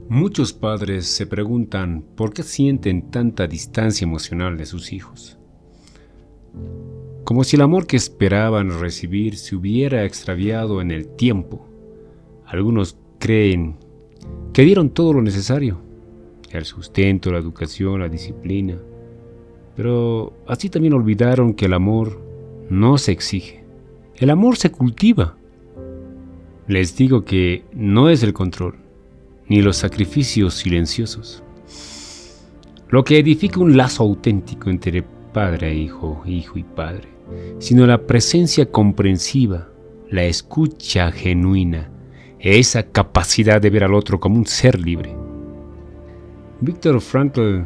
Muchos padres se preguntan por qué sienten tanta distancia emocional de sus hijos, como si el amor que esperaban recibir se hubiera extraviado en el tiempo. Algunos creen que dieron todo lo necesario, el sustento, la educación, la disciplina, pero así también olvidaron que el amor no se exige, el amor se cultiva. Les digo que no es el control, ni los sacrificios silenciosos, lo que edifica un lazo auténtico entre padre e hijo, hijo y padre, sino la presencia comprensiva, la escucha genuina, esa capacidad de ver al otro como un ser libre. Viktor Frankl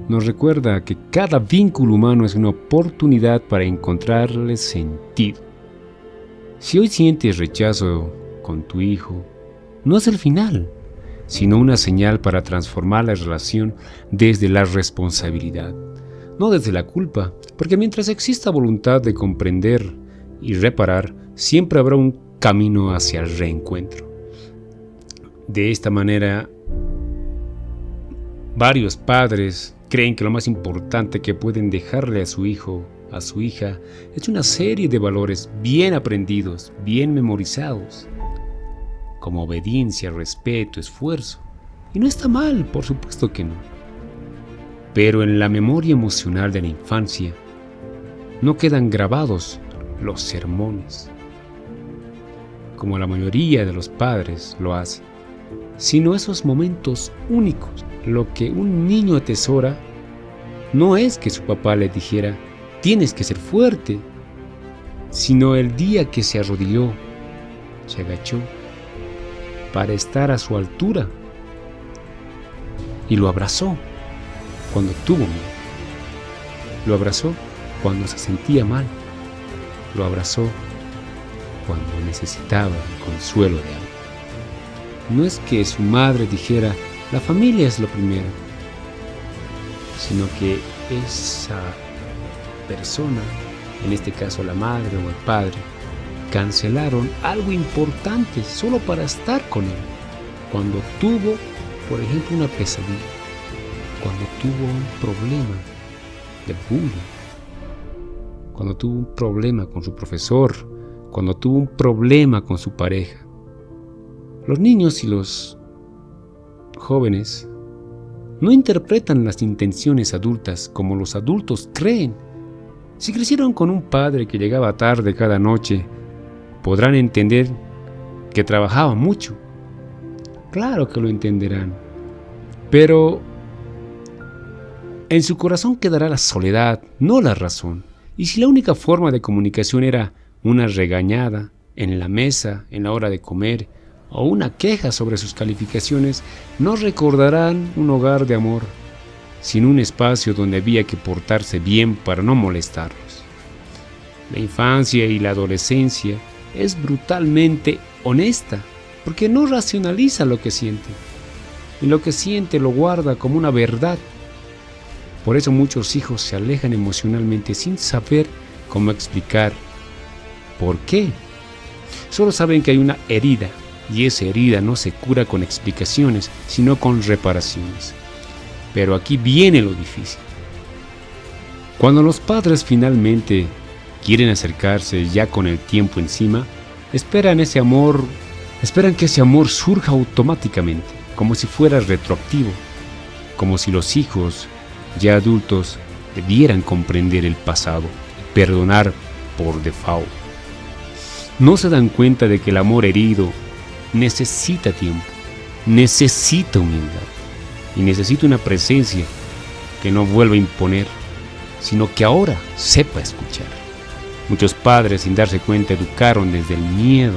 nos recuerda que cada vínculo humano es una oportunidad para encontrarle sentido. Si hoy sientes rechazo con tu hijo, no es el final, sino una señal para transformar la relación desde la responsabilidad, no desde la culpa, porque mientras exista voluntad de comprender y reparar, siempre habrá un camino hacia el reencuentro. De esta manera, varios padres creen que lo más importante que pueden dejarle a su hijo, a su hija, es una serie de valores bien aprendidos, bien memorizados, como obediencia, respeto, esfuerzo. Y no está mal, por supuesto que no. Pero en la memoria emocional de la infancia no quedan grabados los sermones, como la mayoría de los padres lo hacen, sino esos momentos únicos. Lo que un niño atesora no es que su papá le dijera, tienes que ser fuerte, sino el día que se arrodilló, se agachó para estar a su altura y lo abrazó cuando tuvo miedo, lo abrazó cuando se sentía mal, lo abrazó cuando necesitaba el consuelo de alguien. No es que su madre dijera, la familia es lo primero, sino que esa persona, en este caso la madre o el padre, cancelaron algo importante solo para estar con él. Cuando tuvo, por ejemplo, una pesadilla, cuando tuvo un problema de bullying, cuando tuvo un problema con su profesor, cuando tuvo un problema con su pareja. Los niños y los jóvenes no interpretan las intenciones adultas como los adultos creen. Si crecieron con un padre que llegaba tarde cada noche, podrán entender que trabajaba mucho. Claro que lo entenderán, pero en su corazón quedará la soledad, no la razón. Y si la única forma de comunicación era una regañada en la mesa, en la hora de comer, o una queja sobre sus calificaciones, no recordarán un hogar de amor, sino un espacio donde había que portarse bien para no molestarlos. La infancia y la adolescencia es brutalmente honesta, porque no racionaliza lo que siente, y lo que siente lo guarda como una verdad. Por eso muchos hijos se alejan emocionalmente sin saber cómo explicar por qué. Solo saben que hay una herida, y esa herida no se cura con explicaciones, sino con reparaciones. Pero aquí viene lo difícil. Cuando los padres finalmente quieren acercarse ya con el tiempo encima, esperan que ese amor surja automáticamente, como si fuera retroactivo, como si los hijos, ya adultos, debieran comprender el pasado y perdonar por default. No se dan cuenta de que el amor herido necesita tiempo, necesita humildad y necesita una presencia que no vuelva a imponer, sino que ahora sepa escuchar. Muchos padres, sin darse cuenta, educaron desde el miedo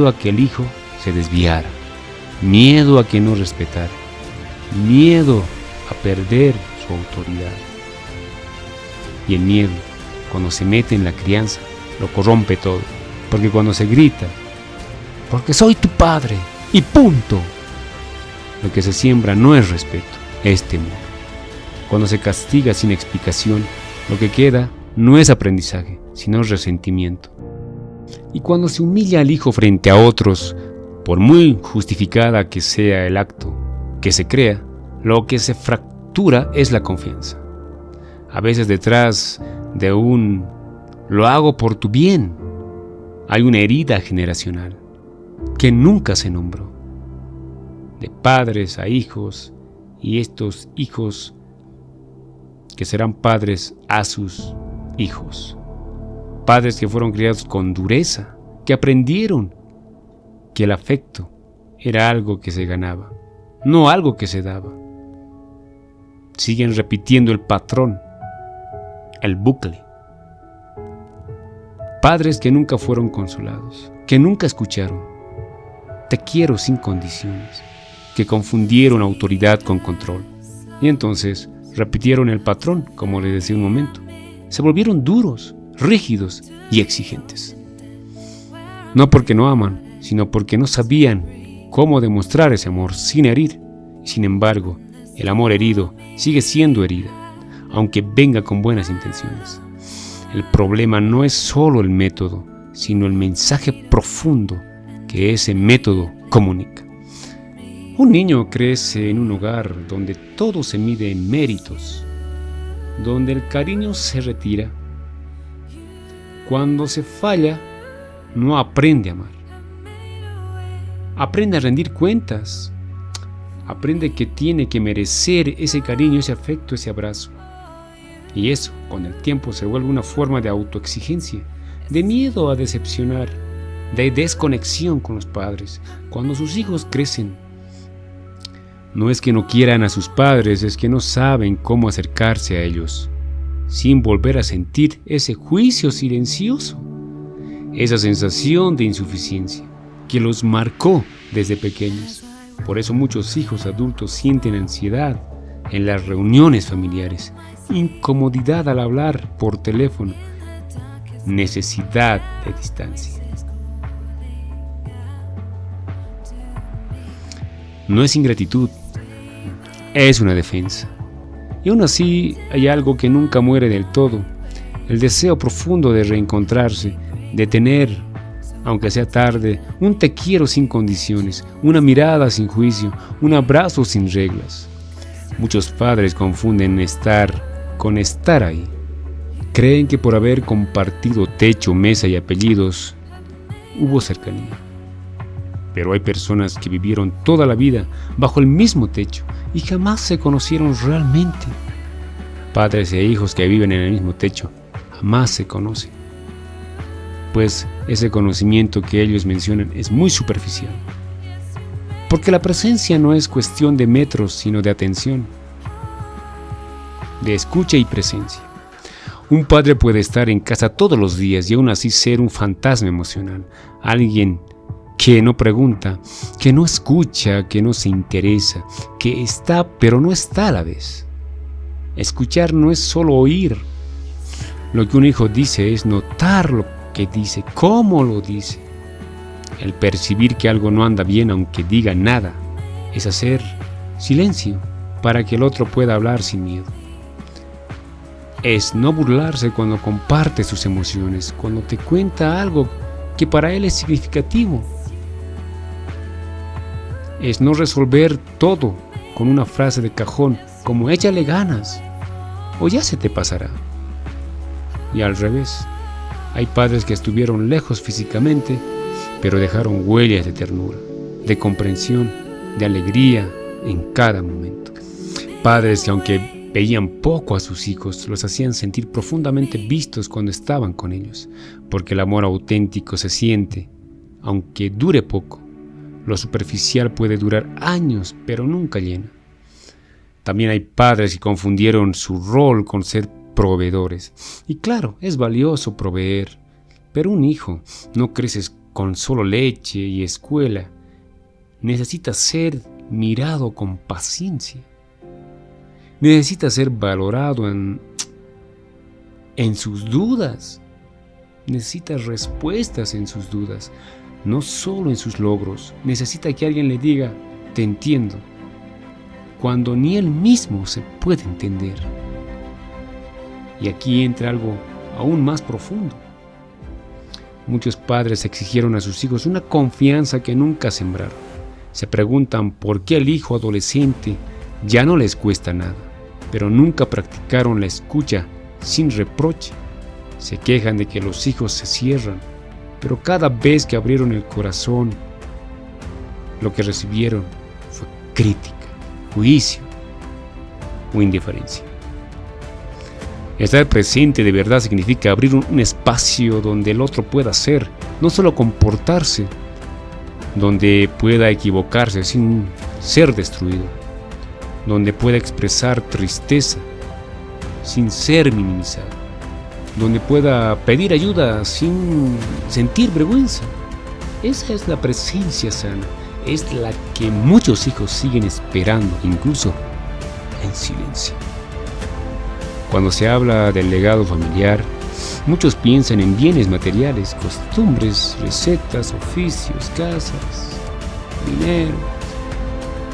a que el hijo se desviara, miedo a que no respetara, miedo a perder su autoridad. Y el miedo, cuando se mete en la crianza, lo corrompe todo, porque cuando se grita, porque soy tu padre, y punto, lo que se siembra no es respeto, es temor. Cuando se castiga sin explicación, lo que queda no es aprendizaje, sino resentimiento. Y cuando se humilla al hijo frente a otros, Por muy justificada que sea el acto que se crea, lo que se fractura es la confianza. A veces detrás de un "lo hago por tu bien" hay una herida generacional que nunca se nombró. De padres a hijos, y estos hijos que serán padres a sus hijos. Padres que fueron criados con dureza, que aprendieron que el afecto era algo que se ganaba, no algo que se daba. Siguen repitiendo el patrón, el bucle. Padres que nunca fueron consolados, que nunca escucharon "te quiero" sin condiciones, que confundieron autoridad con control y entonces repitieron el patrón, como les decía un momento. Se volvieron duros, rígidos y exigentes. No porque no aman, sino porque no sabían cómo demostrar ese amor sin herir. Sin embargo, el amor herido sigue siendo herida, aunque venga con buenas intenciones. El problema no es solo el método, sino el mensaje profundo que ese método comunica. Un niño crece en un hogar donde todo se mide en méritos, donde el cariño se retira. Cuando se falla, no aprende a amar. Aprende a rendir cuentas. Aprende que tiene que merecer ese cariño, ese afecto, ese abrazo. Y eso, con el tiempo, se vuelve una forma de autoexigencia, de miedo a decepcionar, de desconexión con los padres. Cuando sus hijos crecen, no es que no quieran a sus padres, es que no saben cómo acercarse a ellos, sin volver a sentir ese juicio silencioso, esa sensación de insuficiencia que los marcó desde pequeños. Por eso muchos hijos adultos sienten ansiedad en las reuniones familiares, incomodidad al hablar por teléfono, necesidad de distancia. No es ingratitud, es una defensa. Y aún así hay algo que nunca muere del todo, el deseo profundo de reencontrarse, de tener, aunque sea tarde, un "te quiero" sin condiciones, una mirada sin juicio, un abrazo sin reglas. Muchos padres confunden estar con estar ahí. Creen que por haber compartido techo, mesa y apellidos, hubo cercanía. Pero hay personas que vivieron toda la vida bajo el mismo techo y jamás se conocieron realmente. Padres e hijos que viven en el mismo techo jamás se conocen, pues ese conocimiento que ellos mencionan es muy superficial. Porque la presencia no es cuestión de metros, sino de atención, de escucha y presencia. Un padre puede estar en casa todos los días y aún así ser un fantasma emocional, alguien que no pregunta, que no escucha, que no se interesa, que está pero no está a la vez. Escuchar no es solo oír. Lo que un hijo dice es notar lo que dice, cómo lo dice. El percibir que algo no anda bien aunque diga nada es hacer silencio para que el otro pueda hablar sin miedo. Es no burlarse cuando comparte sus emociones, cuando te cuenta algo que para él es significativo. Es no resolver todo con una frase de cajón como "échale ganas" o "ya se te pasará". Y al revés, hay padres que estuvieron lejos físicamente, pero dejaron huellas de ternura, de comprensión, de alegría en cada momento. Padres que aunque veían poco a sus hijos, los hacían sentir profundamente vistos cuando estaban con ellos, porque el amor auténtico se siente, aunque dure poco. Lo superficial puede durar años, pero nunca llena. También hay padres que confundieron su rol con ser proveedores. Y claro, es valioso proveer, pero un hijo no crece con solo leche y escuela. Necesita ser mirado con paciencia. Necesita ser valorado en sus dudas. Necesita respuestas en sus dudas, no solo en sus logros. Necesita que alguien le diga "te entiendo", cuando ni él mismo se puede entender. Y aquí entra algo aún más profundo. Muchos padres exigieron a sus hijos una confianza que nunca sembraron. Se preguntan por qué al hijo adolescente ya no les cuesta nada, pero nunca practicaron la escucha sin reproche. Se quejan de que los hijos se cierran, pero cada vez que abrieron el corazón, lo que recibieron fue crítica, juicio o indiferencia. Estar presente de verdad significa abrir un espacio donde el otro pueda ser, no solo comportarse, donde pueda equivocarse sin ser destruido, donde pueda expresar tristeza sin ser minimizado, donde pueda pedir ayuda sin sentir vergüenza. Esa es la presencia sana, es la que muchos hijos siguen esperando, incluso en silencio. Cuando se habla del legado familiar, muchos piensan en bienes materiales, costumbres, recetas, oficios, casas, dinero.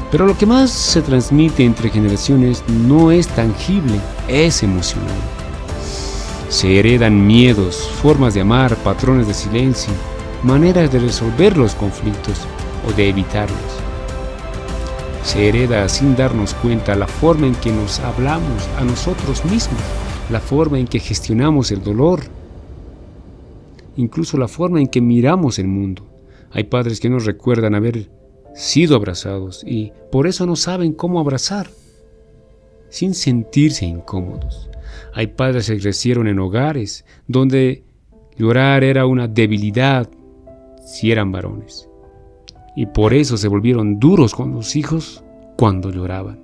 Pero lo que más se transmite entre generaciones no es tangible, es emocional. Se heredan miedos, formas de amar, patrones de silencio, maneras de resolver los conflictos o de evitarlos. Se hereda sin darnos cuenta la forma en que nos hablamos a nosotros mismos, la forma en que gestionamos el dolor, incluso la forma en que miramos el mundo. Hay padres que no recuerdan haber sido abrazados y por eso no saben cómo abrazar, sin sentirse incómodos. Hay padres que crecieron en hogares donde llorar era una debilidad si eran varones. Y por eso se volvieron duros con los hijos cuando lloraban.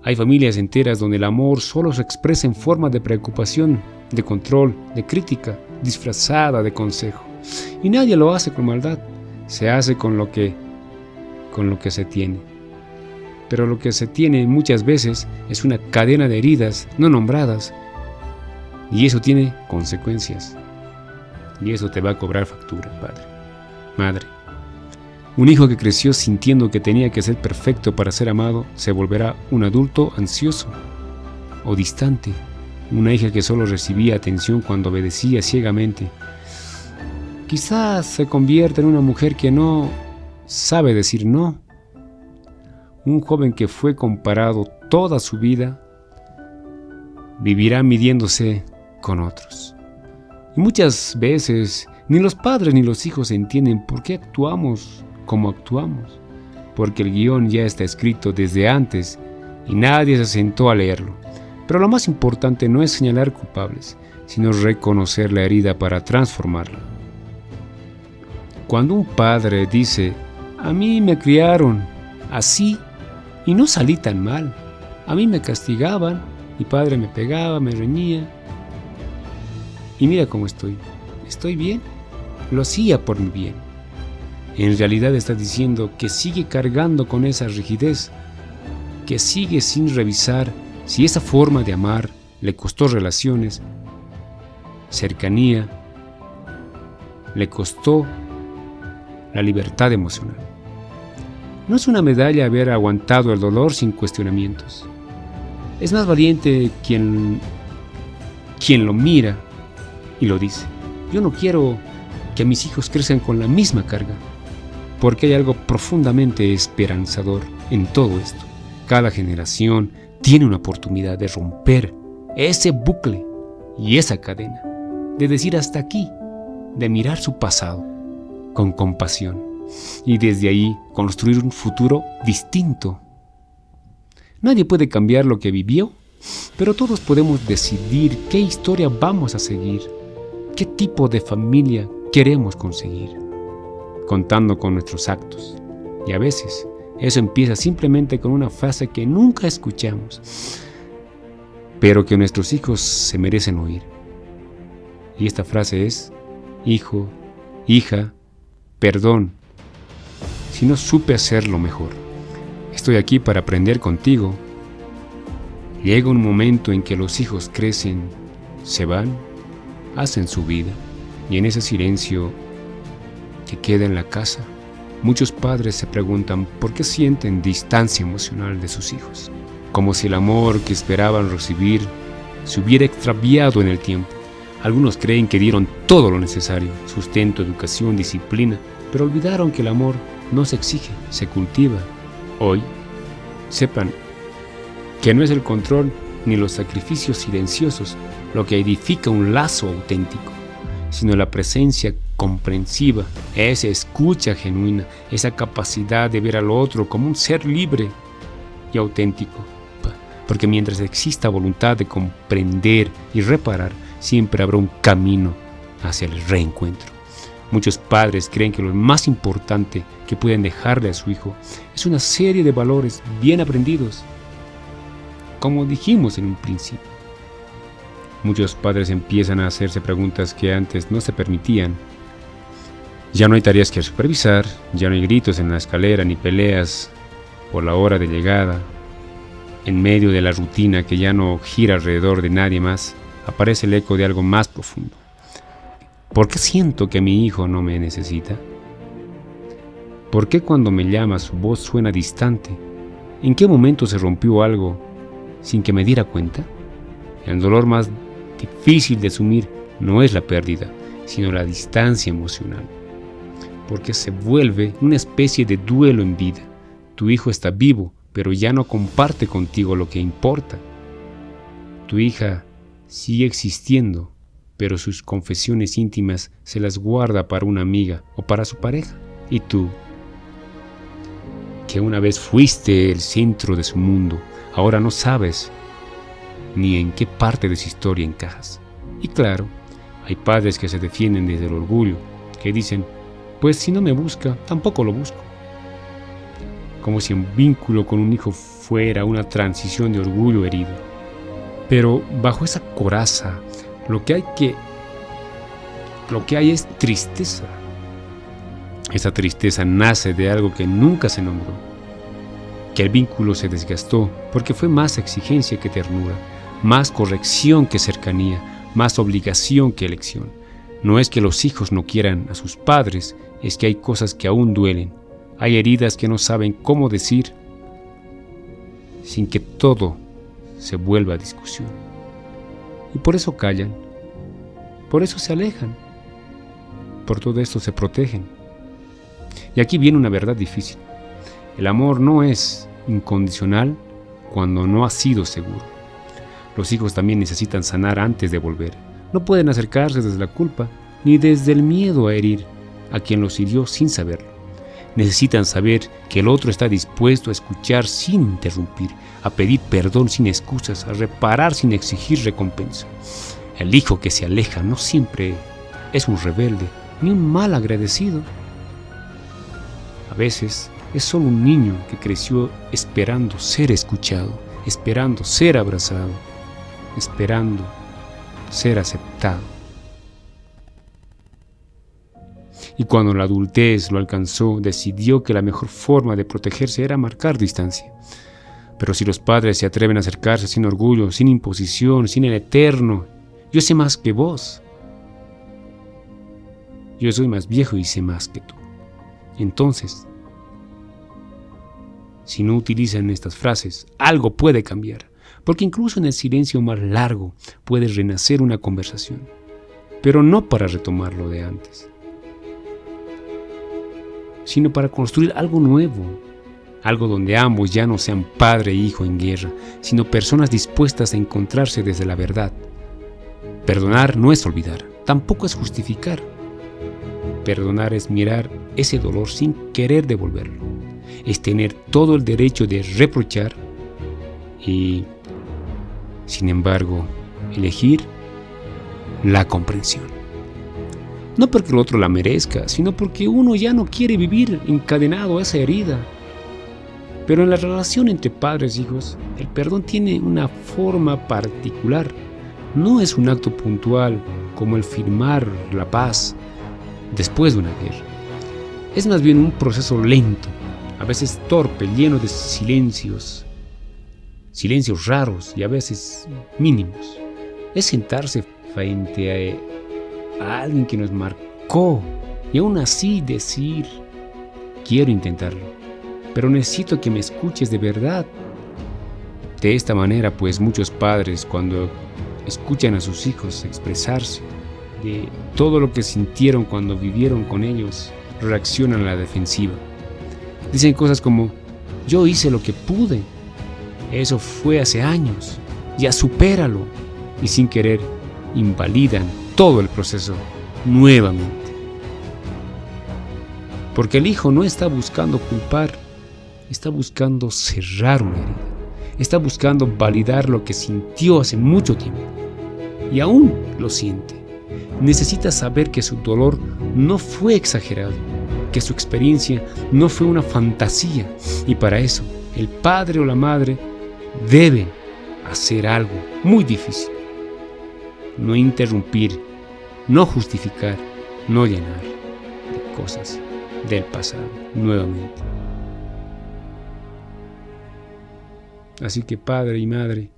Hay familias enteras donde el amor solo se expresa en forma de preocupación, de control, de crítica, disfrazada de consejo. Y nadie lo hace con maldad, se hace con lo que se tiene. Pero lo que se tiene muchas veces es una cadena de heridas no nombradas, y eso tiene consecuencias. Y eso te va a cobrar factura, padre, madre. Un hijo que creció sintiendo que tenía que ser perfecto para ser amado se volverá un adulto ansioso o distante. Una hija que solo recibía atención cuando obedecía ciegamente. Quizás se convierta en una mujer que no sabe decir no. Un joven que fue comparado toda su vida vivirá midiéndose con otros. Y muchas veces ni los padres ni los hijos entienden por qué actuamos como actuamos, porque el guión ya está escrito desde antes y nadie se sentó a leerlo. Pero lo más importante no es señalar culpables, sino reconocer la herida para transformarla. Cuando un padre dice, a mí me criaron así y no salí tan mal, a mí me castigaban, mi padre me pegaba, me reñía, y mira cómo estoy bien, lo hacía por mi bien. En realidad está diciendo que sigue cargando con esa rigidez, que sigue sin revisar si esa forma de amar le costó relaciones, cercanía, le costó la libertad emocional. No es una medalla haber aguantado el dolor sin cuestionamientos. Es más valiente quien lo mira y lo dice. Yo no quiero que mis hijos crezcan con la misma carga, porque hay algo profundamente esperanzador en todo esto. Cada generación tiene una oportunidad de romper ese bucle y esa cadena, de decir hasta aquí, de mirar su pasado con compasión y desde ahí construir un futuro distinto. Nadie puede cambiar lo que vivió, pero todos podemos decidir qué historia vamos a seguir, qué tipo de familia queremos conseguir, contando con nuestros actos. Y a veces eso empieza simplemente con una frase que nunca escuchamos, pero que nuestros hijos se merecen oír. Y esta frase es: hijo, hija, perdón, si no supe hacerlo mejor. Estoy aquí para aprender contigo. Llega un momento en que los hijos crecen, se van, hacen su vida, y en ese silencio que queda en la casa, muchos padres se preguntan por qué sienten distancia emocional de sus hijos, como si el amor que esperaban recibir se hubiera extraviado en el tiempo, Algunos creen que dieron todo lo necesario, sustento, educación, disciplina, pero olvidaron que el amor no se exige, se cultiva. Hoy, sepan que no es el control ni los sacrificios silenciosos lo que edifica un lazo auténtico, sino la presencia comprensiva, esa escucha genuina, esa capacidad de ver al otro como un ser libre y auténtico. Porque mientras exista voluntad de comprender y reparar, siempre habrá un camino hacia el reencuentro. Muchos padres creen que lo más importante que pueden dejarle a su hijo es una serie de valores bien aprendidos, como dijimos en un principio. Muchos padres empiezan a hacerse preguntas que antes no se permitían. Ya no hay tareas que supervisar, ya no hay gritos en la escalera ni peleas por la hora de llegada. En medio de la rutina que ya no gira alrededor de nadie más, aparece el eco de algo más profundo. ¿Por qué siento que mi hijo no me necesita? ¿Por qué cuando me llama su voz suena distante? ¿En qué momento se rompió algo sin que me diera cuenta? El dolor más difícil de asumir no es la pérdida, sino la distancia emocional, porque se vuelve una especie de duelo en vida. Tu hijo está vivo, pero ya no comparte contigo lo que importa. Tu hija sigue existiendo, pero sus confesiones íntimas se las guarda para una amiga o para su pareja. Y tú, que una vez fuiste el centro de su mundo, ahora no sabes ni en qué parte de su historia encajas. Y claro, hay padres que se defienden desde el orgullo, que dicen, pues si no me busca, tampoco lo busco. Como si un vínculo con un hijo fuera una transición de orgullo herido. Pero bajo esa coraza, lo que hay es tristeza. Esa tristeza nace de algo que nunca se nombró, que el vínculo se desgastó porque fue más exigencia que ternura, más corrección que cercanía, más obligación que elección. No es que los hijos no quieran a sus padres, es que hay cosas que aún duelen, hay heridas que no saben cómo decir sin que todo se vuelva discusión. Y por eso callan, por eso se alejan, por todo esto se protegen. Y aquí viene una verdad difícil. El amor no es incondicional cuando no ha sido seguro. Los hijos también necesitan sanar antes de volver. No pueden acercarse desde la culpa ni desde el miedo a herir a quien los hirió sin saberlo. Necesitan saber que el otro está dispuesto a escuchar sin interrumpir, a pedir perdón sin excusas, a reparar sin exigir recompensa. El hijo que se aleja no siempre es un rebelde ni un mal agradecido. A veces es solo un niño que creció esperando ser escuchado, esperando ser abrazado, esperando ser aceptado. Y cuando la adultez lo alcanzó, decidió que la mejor forma de protegerse era marcar distancia. Pero si los padres se atreven a acercarse sin orgullo, sin imposición, sin el eterno, yo sé más que vos. Yo soy más viejo y sé más que tú. Entonces, si no utilizan estas frases, algo puede cambiar, porque incluso en el silencio más largo puede renacer una conversación, pero no para retomar lo de antes, sino para construir algo nuevo, algo donde ambos ya no sean padre e hijo en guerra, sino personas dispuestas a encontrarse desde la verdad. Perdonar no es olvidar, tampoco es justificar. Perdonar es mirar ese dolor sin querer devolverlo. Es tener todo el derecho de reprochar y, sin embargo, elegir la comprensión. No porque el otro la merezca, sino porque uno ya no quiere vivir encadenado a esa herida. Pero en la relación entre padres e hijos, el perdón tiene una forma particular. No es un acto puntual como el firmar la paz después de una guerra. Es más bien un proceso lento, a veces torpe, lleno de silencios raros y a veces mínimos. Es sentarse frente a alguien que nos marcó y aún así decir, quiero intentarlo, pero necesito que me escuches de verdad. De esta manera, pues muchos padres, cuando escuchan a sus hijos expresarse de todo lo que sintieron cuando vivieron con ellos, reaccionan a la defensiva. Dicen cosas como: yo hice lo que pude, eso fue hace años, ya supéralo, y sin querer invalidan todo el proceso nuevamente. Porque el hijo no está buscando culpar, está buscando cerrar una herida, está buscando validar lo que sintió hace mucho tiempo, y aún lo siente. Necesita saber que su dolor no fue exagerado, que su experiencia no fue una fantasía, y para eso el padre o la madre deben hacer algo muy difícil: no interrumpir, no justificar, no llenar de cosas del pasado nuevamente. Así que, padre y madre,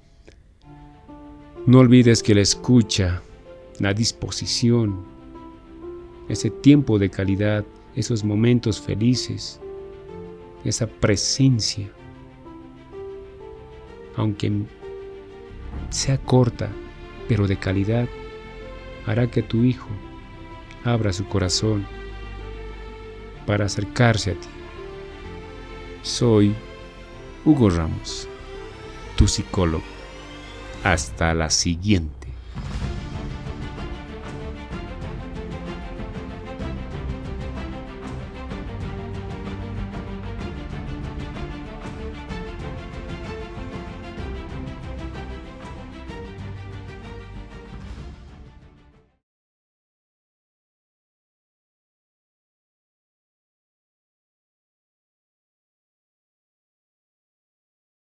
no olvides que la escucha, la disposición, ese tiempo de calidad, esos momentos felices, esa presencia, aunque sea corta, pero de calidad, hará que tu hijo abra su corazón para acercarse a ti. Soy Hugo Ramos, tu psicólogo. Hasta la siguiente.